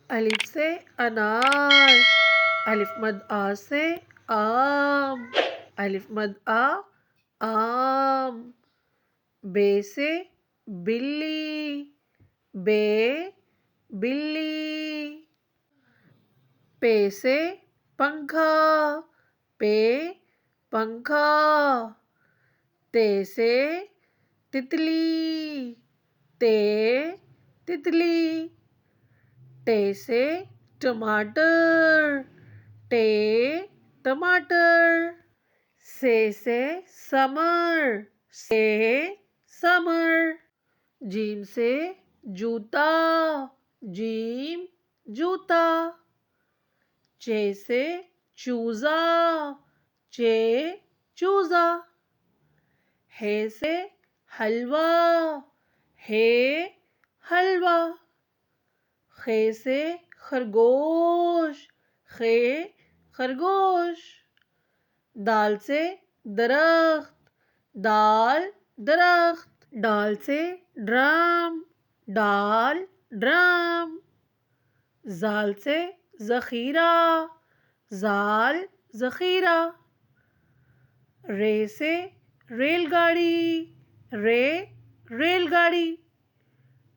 الف سے انار، الف مد آ سے آم، الف مد آ آم۔ بے سے بلی، بے بلی۔ پے سے پنکھا، پے پنکھا۔ تے سے تتلی، تے تتلی۔ ٹے سے ٹماٹر، ٹے ٹماٹر۔ سے سمر، سے سمر۔ جیم سے جوتا، جیم جوتا۔ چے سے چوزا، چے چوزا۔ ہے سے حلوہ، ہے حلوہ۔ خے سے خرگوش، خے خرگوش۔ دال سے درخت، دال درخت۔ ڈال سے ڈرم، ڈال ڈرم۔ زال سے ذخیرہ، زال ذخیرہ۔ رے سے ریل گاڑی، رے ریل گاڑی۔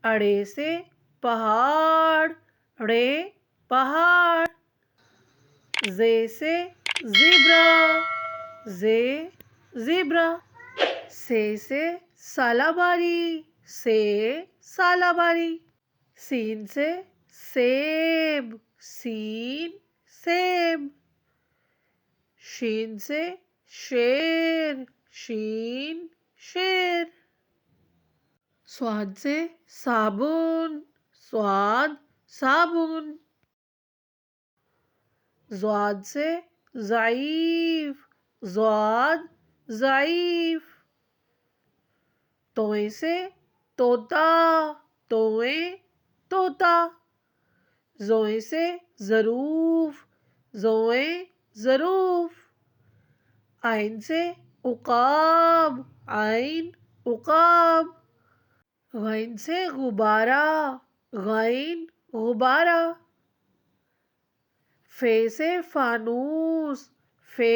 اڑے سے پہاڑ، ڑے پہاڑ۔ زے سے زیبرا، زے زیبرا۔ سے سالہ باری، سے سالہ باری۔ سین سے سیب، سین سیب۔ شین سے شیر، شین شیر۔ صاد سے صابن، صاد صابن۔ ضاد سے ضعیف، ضاد ضعیف۔ توئیں سے طوطا، توئیں طوطا۔ زوئیں سے ظروف، زوئیں ظروف۔ عین سے عقاب، عین عقاب۔ غین سے غبارہ، غین غبارہ۔ فے سے فانوس، فے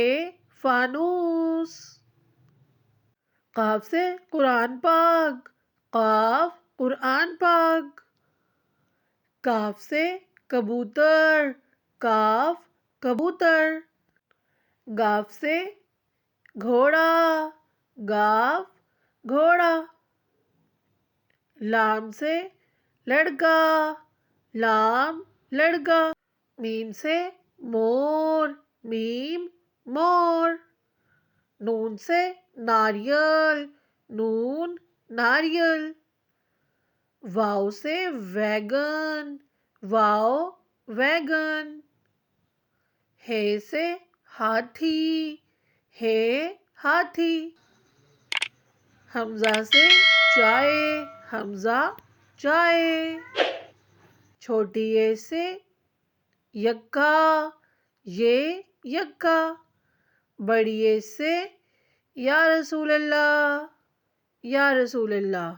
فانوس۔ قاف سے قرآن پاک، قاف قرآن پاک۔ کاف سے کبوتر، کاف کبوتر۔ گاف سے گھوڑا، گاف گھوڑا۔ لام سے لڑکا، لام لڑکا۔ میم سے مور، میم مور۔ نون سے ناریل، نون ناریل۔ واؤ سے ویگن، واؤ ویگن۔ ہے سے ہاتھی، ہے ہاتھی۔ حمزہ سے چائے، حمزہ چائے۔ چھوٹی اے سے یکا، یہ یکا۔ بڑی اے سے یا رسول اللہ، یا رسول اللہ۔